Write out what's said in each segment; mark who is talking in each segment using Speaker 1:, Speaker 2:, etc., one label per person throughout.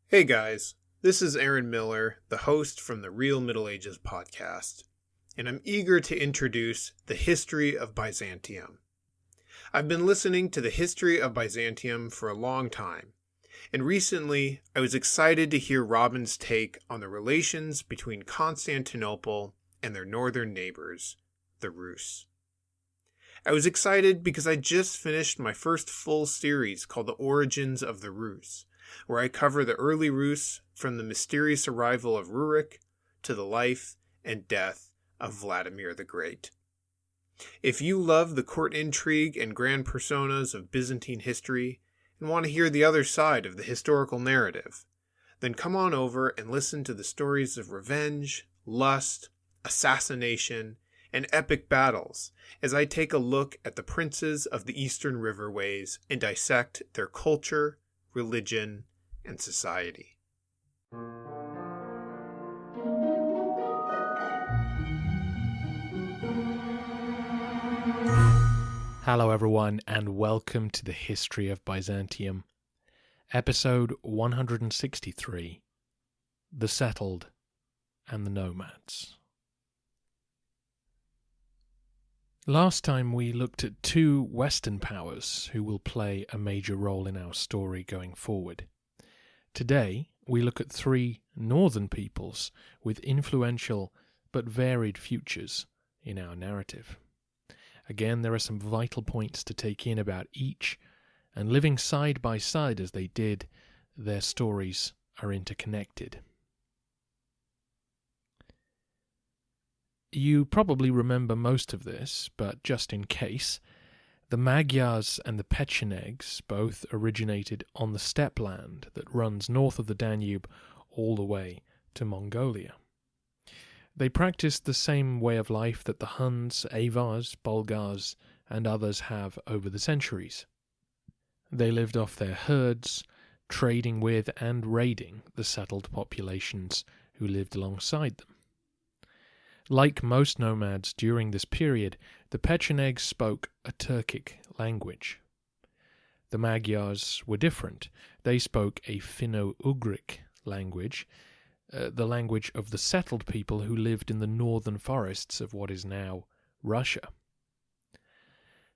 Speaker 1: Hey guys, this is Aaron Miller, the host from the Real Middle Ages podcast, and I'm eager to introduce the history of Byzantium. I've been listening to the history of Byzantium for a long time, and recently I was excited to hear Robin's take on the relations between Constantinople and their northern neighbors, the Roose. I was excited because I just finished my first full series called The Origins of the Roose, where I cover the early Roose from the mysterious arrival of Rurik to the life and death of Vladimir the Great. If you love the court intrigue and grand personas of Byzantine history and want to hear the other side of the historical narrative, then come on over and listen to the stories of revenge, lust, assassination, and epic battles as I take a look at the princes of the Eastern riverways and dissect their culture, religion, and society.
Speaker 2: Hello everyone, and welcome to the History of Byzantium, episode 163, The Settled and the Nomads. Last time we looked at two Western powers who will play a major role in our story going forward. Today, we look at three northern peoples with influential but varied futures in our narrative. Again, there are some vital points to take in about each, and living side by side as they did, their stories are interconnected. You probably remember most of this, but just in case, the Magyars and the Pechenegs both originated on the steppe land that runs north of the Danube all the way to Mongolia. They practiced the same way of life that the Huns, Avars, Bulgars, and others have over the centuries. They lived off their herds, trading with and raiding the settled populations who lived alongside them. Like most nomads during this period, the Pechenegs spoke a Turkic language. The Magyars were different. They spoke a Finno-Ugric language, the language of the settled people who lived in the northern forests of what is now Russia.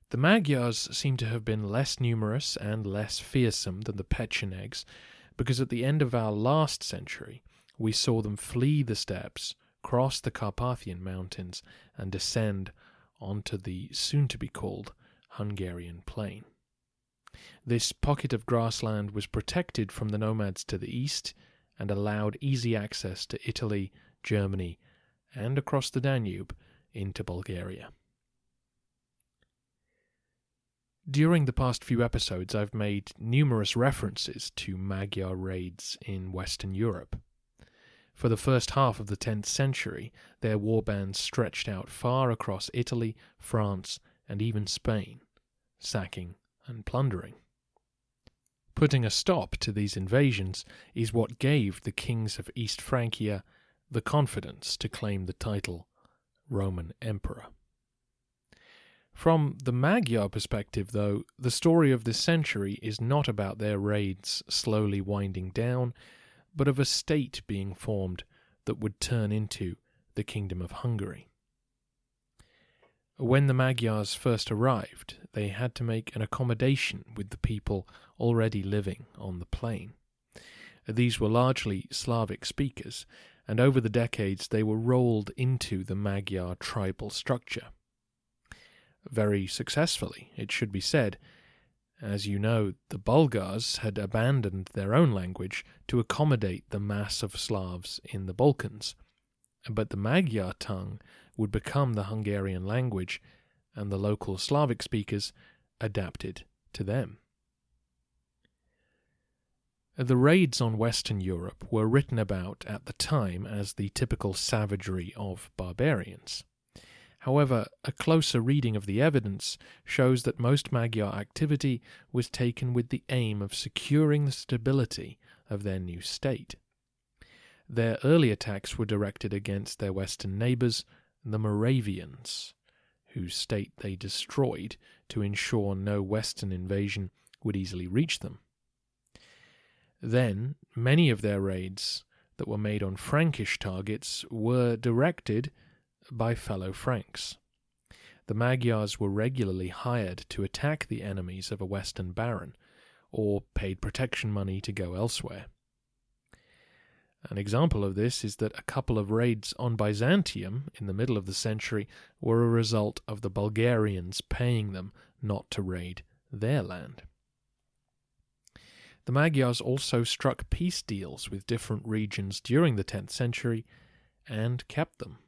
Speaker 2: The Magyars seem to have been less numerous and less fearsome than the Pechenegs, because at the end of our last century we saw them flee the steppes, cross the Carpathian Mountains, and descend onto the soon-to-be-called Hungarian plain. This pocket of grassland was protected from the nomads to the east and allowed easy access to Italy, Germany, and across the Danube into Bulgaria. During the past few episodes, I've made numerous references to Magyar raids in Western Europe. For the first half of the 10th century, their warbands stretched out far across Italy, France, and even Spain, sacking and plundering. Putting a stop to these invasions is what gave the kings of East Francia the confidence to claim the title Roman Emperor. From the Magyar perspective, though, the story of this century is not about their raids slowly winding down, but of a state being formed that would turn into the Kingdom of Hungary. When the Magyars first arrived, they had to make an accommodation with the people already living on the plain. These were largely Slavic speakers, and over the decades they were rolled into the Magyar tribal structure. Very successfully, it should be said. As you know, the Bulgars had abandoned their own language to accommodate the mass of Slavs in the Balkans, but the Magyar tongue would become the Hungarian language, and the local Slavic speakers adapted to them. The raids on Western Europe were written about at the time as the typical savagery of barbarians. However, a closer reading of the evidence shows that most Magyar activity was taken with the aim of securing the stability of their new state. Their early attacks were directed against their western neighbours, the Moravians, whose state they destroyed to ensure no western invasion would easily reach them. Then, many of their raids that were made on Frankish targets were directed by fellow Franks. The Magyars were regularly hired to attack the enemies of a western baron, or paid protection money to go elsewhere. An example of this is that a couple of raids on Byzantium in the middle of the century were a result of the Bulgarians paying them not to raid their land. The Magyars also struck peace deals with different regions during the 10th century and kept them.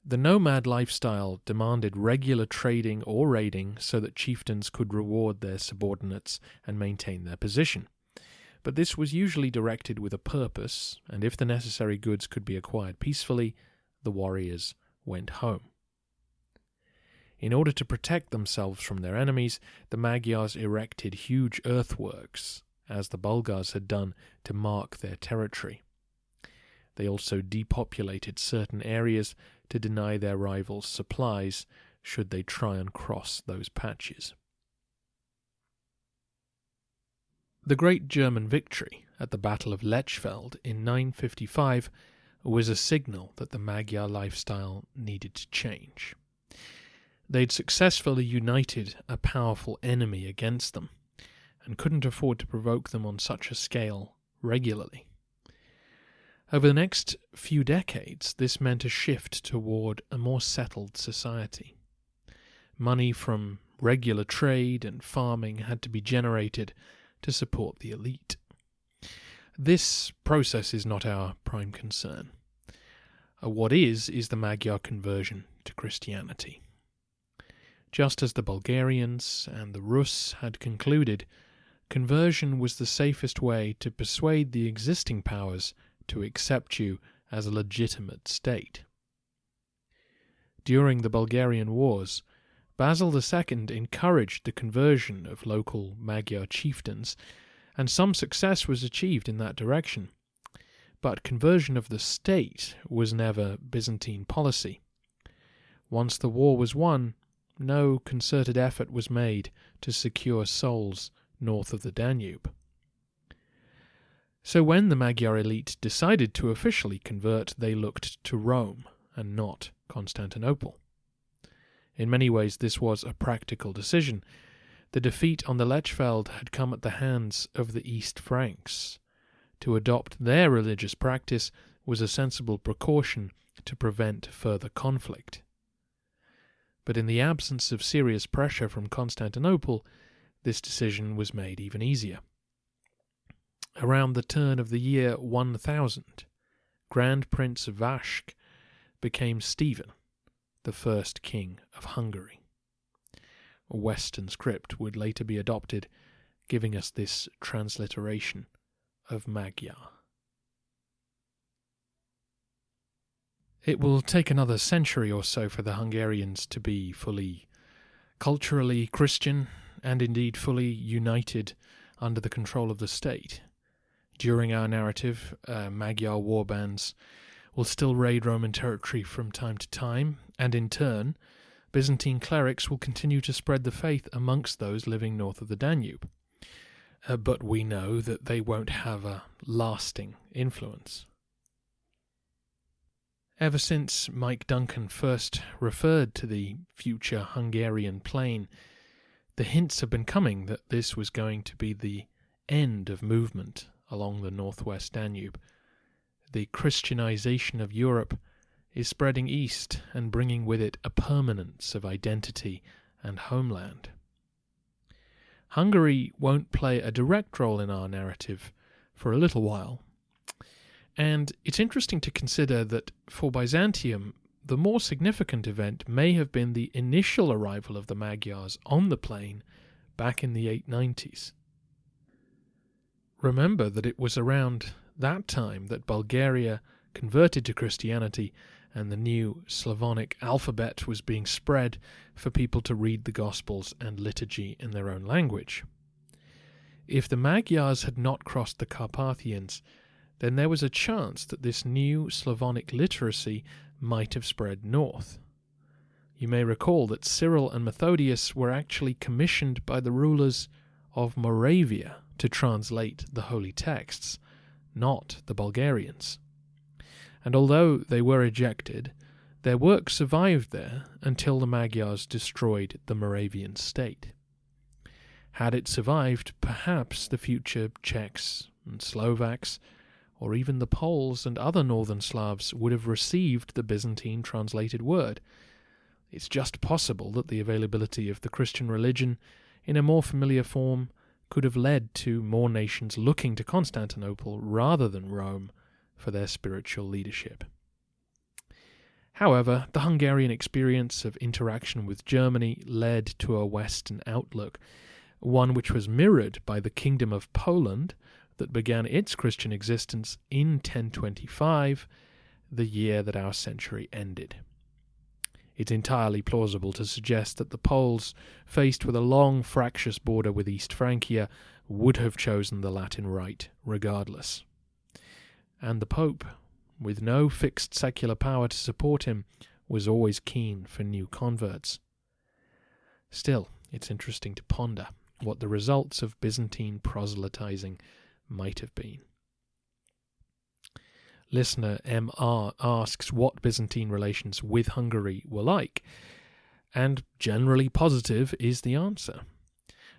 Speaker 2: The nomad lifestyle demanded regular trading or raiding so that chieftains could reward their subordinates and maintain their position. But this was usually directed with a purpose, and if the necessary goods could be acquired peacefully, the warriors went home. In order to protect themselves from their enemies, the Magyars erected huge earthworks, as the Bulgars had done, to mark their territory. They also depopulated certain areas to deny their rivals supplies should they try and cross those patches. The great German victory at the Battle of Lechfeld in 955 was a signal that the Magyar lifestyle needed to change. They'd successfully united a powerful enemy against them, and couldn't afford to provoke them on such a scale regularly. Over the next few decades, this meant a shift toward a more settled society. Money from regular trade and farming had to be generated to support the elite. This process is not our prime concern. What is the Magyar conversion to Christianity. Just as the Bulgarians and the Rus had concluded, conversion was the safest way to persuade the existing powers to accept you as a legitimate state. During the Bulgarian Wars, Basil II encouraged the conversion of local Magyar chieftains, and some success was achieved in that direction. But conversion of the state was never Byzantine policy. Once the war was won, no concerted effort was made to secure souls north of the Danube. So when the Magyar elite decided to officially convert, they looked to Rome and not Constantinople. In many ways this was a practical decision. The defeat on the Lechfeld had come at the hands of the East Franks. To adopt their religious practice was a sensible precaution to prevent further conflict. But in the absence of serious pressure from Constantinople, this decision was made even easier. Around the turn of the year 1000, Grand Prince Vašk became Stephen, the first king of Hungary. A Western script would later be adopted, giving us this transliteration of Magyar. It will take another century or so for the Hungarians to be fully culturally Christian and indeed fully united under the control of the state. During our narrative, Magyar warbands will still raid Roman territory from time to time, and in turn, Byzantine clerics will continue to spread the faith amongst those living north of the Danube. But we know that they won't have a lasting influence. Ever since Mike Duncan first referred to the future Hungarian plain, the hints have been coming that this was going to be the end of movement along the northwest Danube. The Christianization of Europe is spreading east and bringing with it a permanence of identity and homeland. Hungary won't play a direct role in our narrative for a little while, and it's interesting to consider that for Byzantium, the more significant event may have been the initial arrival of the Magyars on the plain back in the 890s. Remember that it was around that time that Bulgaria converted to Christianity and the new Slavonic alphabet was being spread for people to read the Gospels and liturgy in their own language. If the Magyars had not crossed the Carpathians, then there was a chance that this new Slavonic literacy might have spread north. You may recall that Cyril and Methodius were actually commissioned by the rulers of Moravia to translate the holy texts, not the Bulgarians. And although they were ejected, their work survived there until the Magyars destroyed the Moravian state. Had it survived, perhaps the future Czechs and Slovaks, or even the Poles and other northern Slavs, would have received the Byzantine translated word. It's just possible that the availability of the Christian religion in a more familiar form could have led to more nations looking to Constantinople rather than Rome for their spiritual leadership. However, the Hungarian experience of interaction with Germany led to a Western outlook, one which was mirrored by the Kingdom of Poland that began its Christian existence in 1025, the year that our century ended. It's entirely plausible to suggest that the Poles, faced with a long, fractious border with East Francia, would have chosen the Latin Rite regardless. And the Pope, with no fixed secular power to support him, was always keen for new converts. Still, it's interesting to ponder what the results of Byzantine proselytizing might have been. Listener M.R. asks what Byzantine relations with Hungary were like, and generally positive is the answer.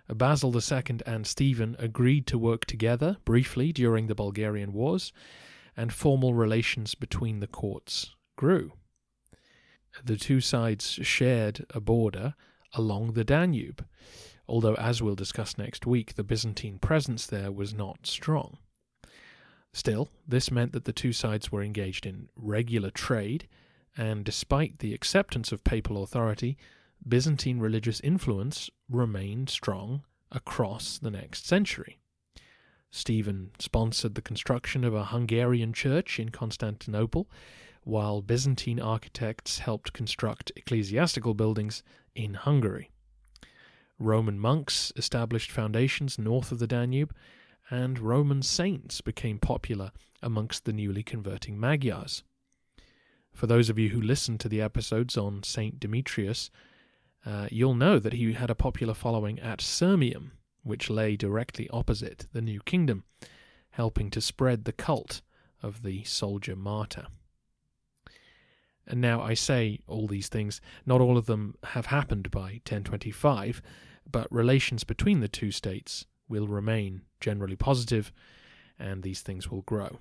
Speaker 2: Basil II and Stephen agreed to work together briefly during the Bulgarian Wars, and formal relations between the courts grew. The two sides shared a border along the Danube, although, as we'll discuss next week, the Byzantine presence there was not strong. Still, this meant that the two sides were engaged in regular trade, and despite the acceptance of papal authority, Byzantine religious influence remained strong across the next century. Stephen sponsored the construction of a Hungarian church in Constantinople, while Byzantine architects helped construct ecclesiastical buildings in Hungary. Roman monks established foundations north of the Danube, and Roman saints became popular amongst the newly converting Magyars. For those of you who listened to the episodes on Saint Demetrius, you'll know that he had a popular following at Sirmium, which lay directly opposite the New Kingdom, helping to spread the cult of the soldier martyr. And now I say all these things, not all of them have happened by 1025, but relations between the two states will remain generally positive, and these things will grow.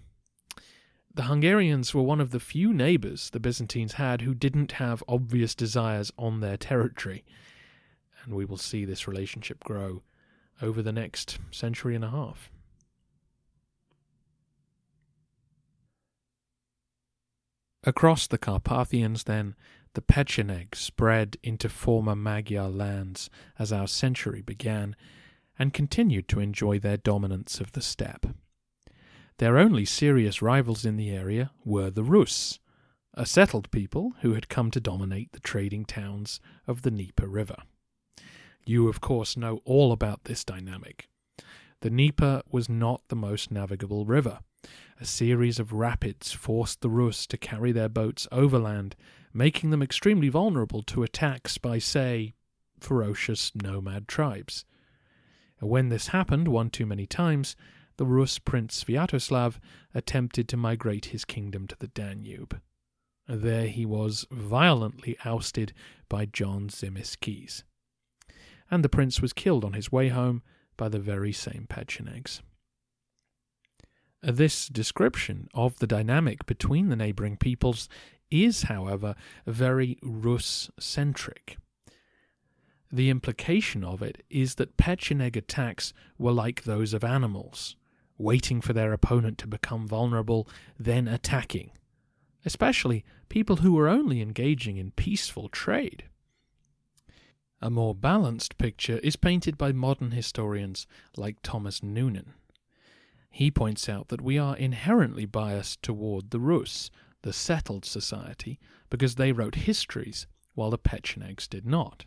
Speaker 2: The Hungarians were one of the few neighbours the Byzantines had who didn't have obvious desires on their territory, and we will see this relationship grow over the next century and a half. Across the Carpathians, then, the Pecheneg spread into former Magyar lands as our century began, and continued to enjoy their dominance of the steppe. Their only serious rivals in the area were the Roose, a settled people who had come to dominate the trading towns of the Dnieper River. You, of course, know all about this dynamic. The Dnieper was not the most navigable river. A series of rapids forced the Rus to carry their boats overland, making them extremely vulnerable to attacks by, say, ferocious nomad tribes. When this happened one too many times, the Rus prince Sviatoslav attempted to migrate his kingdom to the Danube. There he was violently ousted by John Zimisces, and the prince was killed on his way home by the very same Pechenegs. This description of the dynamic between the neighbouring peoples is, however, very Rus-centric. The implication of it is that Pecheneg attacks were like those of animals, waiting for their opponent to become vulnerable, then attacking, especially people who were only engaging in peaceful trade. A more balanced picture is painted by modern historians like Thomas Noonan. He points out that we are inherently biased toward the Rus, the settled society, because they wrote histories, while the Pechenegs did not.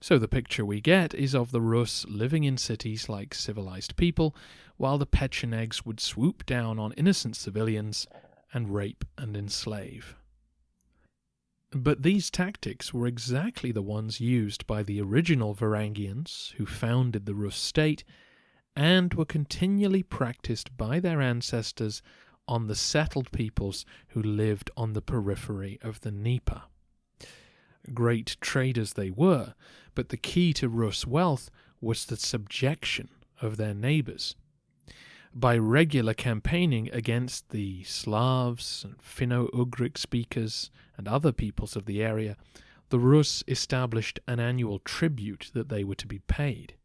Speaker 2: So the picture we get is of the Rus living in cities like civilized people, while the Pechenegs would swoop down on innocent civilians and rape and enslave. But these tactics were exactly the ones used by the original Varangians who founded the Rus state, and were continually practiced by their ancestors on the settled peoples who lived on the periphery of the Dnieper. Great traders they were, but the key to Rus wealth was the subjection of their neighbours. By regular campaigning against the Slavs and Finno-Ugric speakers and other peoples of the area, the Rus established an annual tribute that they were to be paid.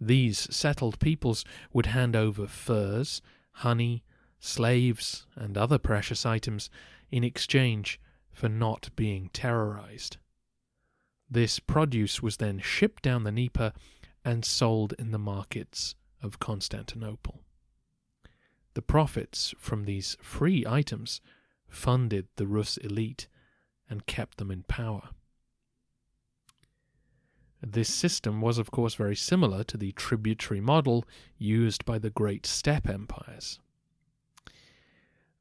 Speaker 2: These settled peoples would hand over furs, honey, slaves, and other precious items in exchange for not being terrorized. This produce was then shipped down the Dnieper and sold in the markets of Constantinople. The profits from these free items funded the Rus elite and kept them in power. This system was, of course, very similar to the tributary model used by the great steppe empires.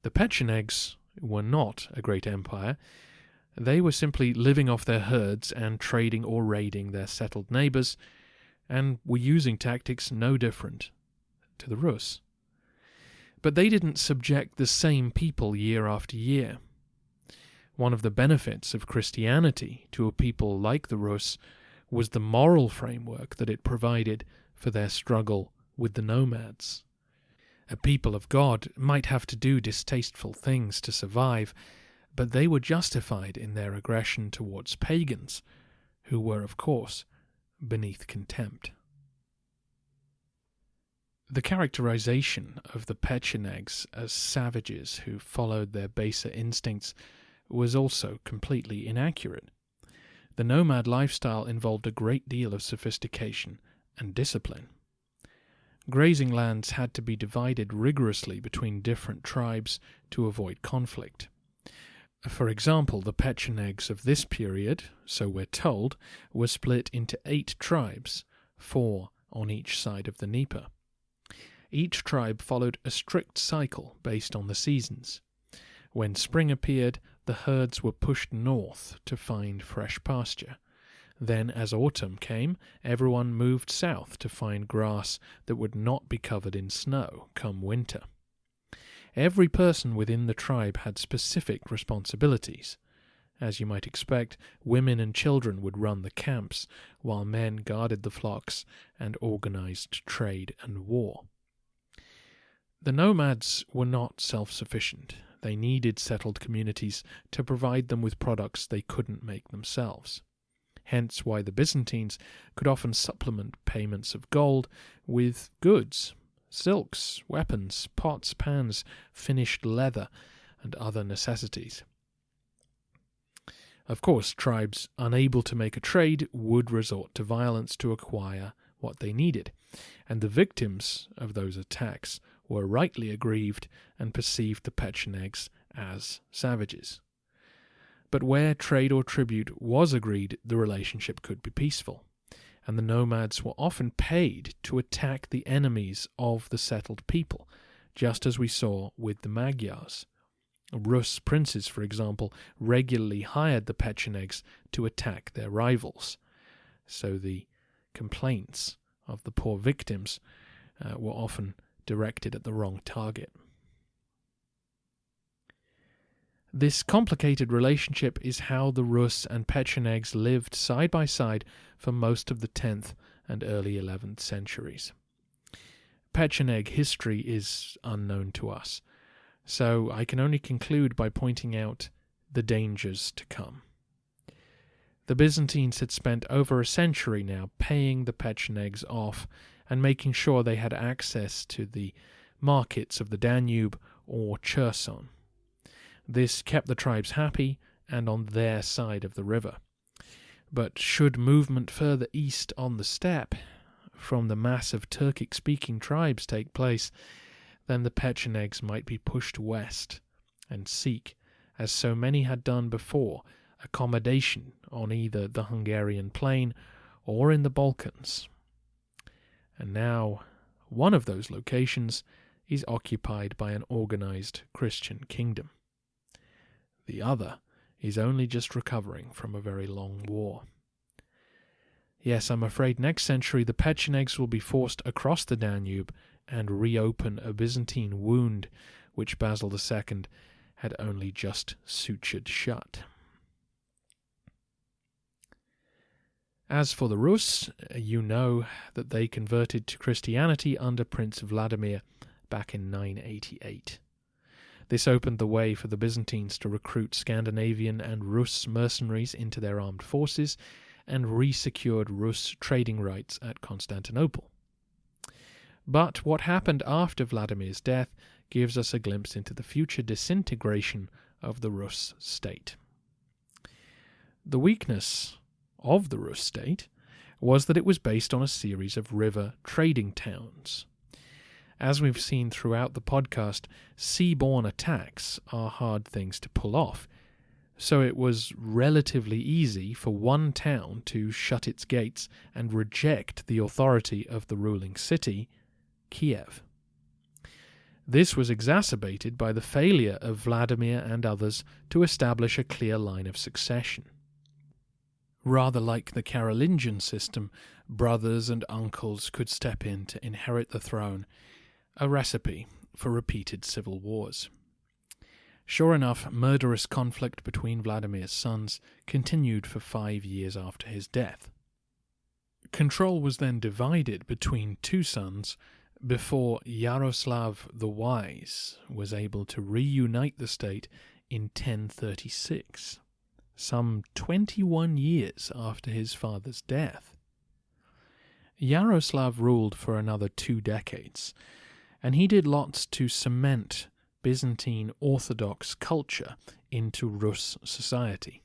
Speaker 2: The Pechenegs were not a great empire. They were simply living off their herds and trading or raiding their settled neighbours, and were using tactics no different to the Rus. But they didn't subject the same people year after year. One of the benefits of Christianity to a people like the Rus was the moral framework that it provided for their struggle with the nomads. A people of God might have to do distasteful things to survive, but they were justified in their aggression towards pagans, who were, of course, beneath contempt. The characterization of the Pechenegs as savages who followed their baser instincts was also completely inaccurate. The nomad lifestyle involved a great deal of sophistication and discipline. Grazing lands had to be divided rigorously between different tribes to avoid conflict. For example, the Pechenegs of this period, so we're told, were split into 8 tribes, 4 on each side of the Dnieper. Each tribe followed a strict cycle based on the seasons. When spring appeared, the herds were pushed north to find fresh pasture. Then, as autumn came, everyone moved south to find grass that would not be covered in snow come winter. Every person within the tribe had specific responsibilities. As you might expect, women and children would run the camps, while men guarded the flocks and organized trade and war. The nomads were not self-sufficient. They needed settled communities to provide them with products they couldn't make themselves. Hence why the Byzantines could often supplement payments of gold with goods, silks, weapons, pots, pans, finished leather, and other necessities. Of course, tribes unable to make a trade would resort to violence to acquire what they needed, and the victims of those attacks were rightly aggrieved and perceived the Pechenegs as savages. But where trade or tribute was agreed, the relationship could be peaceful, and the nomads were often paid to attack the enemies of the settled people, just as we saw with the Magyars. Rus princes, for example, regularly hired the Pechenegs to attack their rivals, so the complaints of the poor victims were often directed at the wrong target. This complicated relationship is how the Rus and Pechenegs lived side by side for most of the 10th and early 11th centuries. Pecheneg history is unknown to us, so I can only conclude by pointing out the dangers to come. The Byzantines had spent over a century now paying the Pechenegs off and making sure they had access to the markets of the Danube or Cherson. This kept the tribes happy and on their side of the river. But should movement further east on the steppe from the mass of Turkic-speaking tribes take place, then the Pechenegs might be pushed west and seek, as so many had done before, accommodation on either the Hungarian plain or in the Balkans. And now one of those locations is occupied by an organized Christian kingdom. The other is only just recovering from a very long war. Yes, I'm afraid next century the Pechenegs will be forced across the Danube and reopen a Byzantine wound which Basil II had only just sutured shut. As for the Rus, you know that they converted to Christianity under Prince Vladimir back in 988. This opened the way for the Byzantines to recruit Scandinavian and Rus mercenaries into their armed forces and re-secured Rus trading rights at Constantinople. But what happened after Vladimir's death gives us a glimpse into the future disintegration of the Rus state. The weakness of the Rus state was that it was based on a series of river trading towns. As we've seen throughout the podcast, seaborne attacks are hard things to pull off, so it was relatively easy for one town to shut its gates and reject the authority of the ruling city, Kiev. This was exacerbated by the failure of Vladimir and others to establish a clear line of succession. Rather like the Carolingian system, brothers and uncles could step in to inherit the throne, a recipe for repeated civil wars. Sure enough, murderous conflict between Vladimir's sons continued for 5 years after his death. Control was then divided between two sons before Yaroslav the Wise was able to reunite the state in 1036. Some 21 years after his father's death. Yaroslav ruled for another 2 decades, and he did lots to cement Byzantine Orthodox culture into Rus society,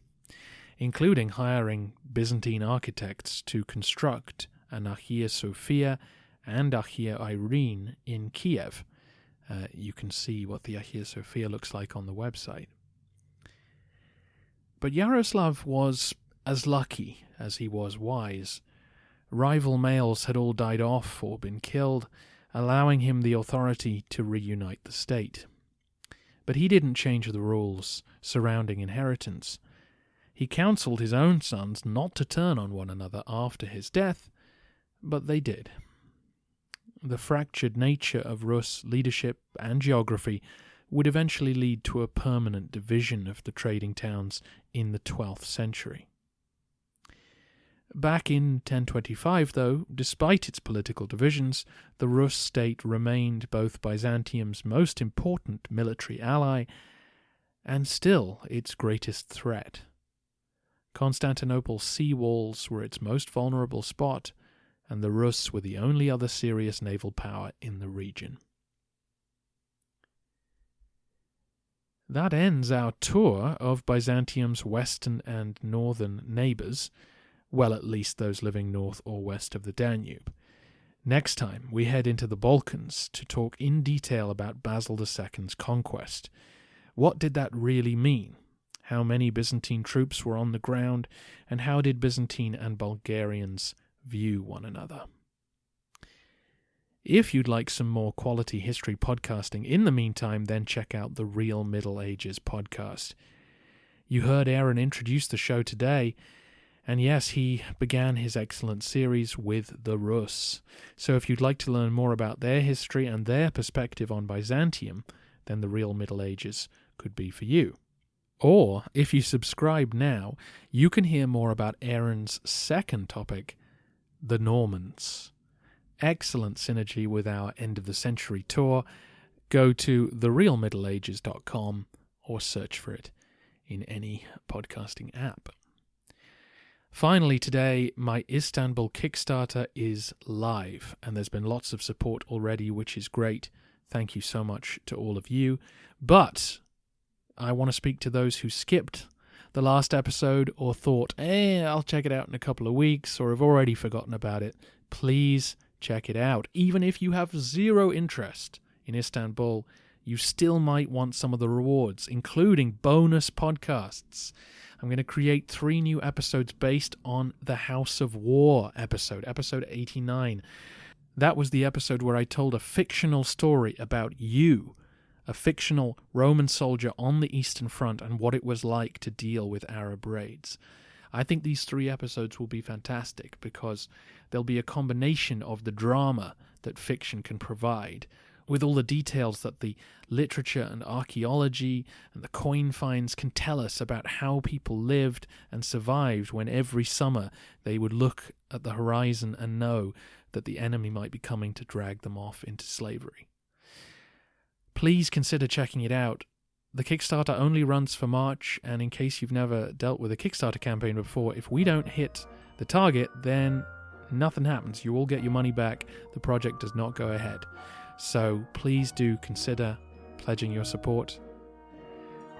Speaker 2: including hiring Byzantine architects to construct an Hagia Sophia and Hagia Irene in Kiev. You can see what the Hagia Sophia looks like on the website. But Yaroslav was as lucky as he was wise. Rival males had all died off or been killed, allowing him the authority to reunite the state. But he didn't change the rules surrounding inheritance. He counseled his own sons not to turn on one another after his death, but they did. The fractured nature of Rus leadership and geography would eventually lead to a permanent division of the trading towns in the 12th century. Back in 1025, though, despite its political divisions, the Rus state remained both Byzantium's most important military ally and still its greatest threat. Constantinople's sea walls were its most vulnerable spot, and the Rus were the only other serious naval power in the region. That ends our tour of Byzantium's western and northern neighbours, well, at least those living north or west of the Danube. Next time, we head into the Balkans to talk in detail about Basil II's conquest. What did that really mean? How many Byzantine troops were on the ground, and how did Byzantine and Bulgarians view one another? If you'd like some more quality history podcasting in the meantime, then check out the Real Middle Ages podcast. You heard Aaron introduce the show today, and yes, he began his excellent series with the Rus. So if you'd like to learn more about their history and their perspective on Byzantium, then the Real Middle Ages could be for you. Or, if you subscribe now, you can hear more about Aaron's second topic, the Normans. Excellent synergy with our end-of-the-century tour. Go to therealmiddleages.com or search for it in any podcasting app. Finally today, my Istanbul Kickstarter is live, and there's been lots of support already, which is great. Thank you so much to all of you. But I want to speak to those who skipped the last episode or thought, I'll check it out in a couple of weeks, or have already forgotten about it. Please check it out. Even if you have zero interest in Istanbul, you still might want some of the rewards, including bonus podcasts. I'm going to create 3 new episodes based on the House of War episode 89. That was the episode where I told a fictional story about you, a fictional Roman soldier on the Eastern Front, and what it was like to deal with Arab raids. I think these 3 episodes will be fantastic because there'll be a combination of the drama that fiction can provide with all the details that the literature and archaeology and the coin finds can tell us about how people lived and survived when every summer they would look at the horizon and know that the enemy might be coming to drag them off into slavery. Please consider checking it out. The Kickstarter only runs for March, and in case you've never dealt with a Kickstarter campaign before, if we don't hit the target, then nothing happens. You all get your money back. The project does not go ahead. So please do consider pledging your support.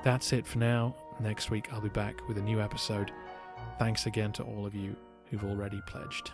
Speaker 2: That's it for now. Next week I'll be back with a new episode. Thanks again to all of you who've already pledged.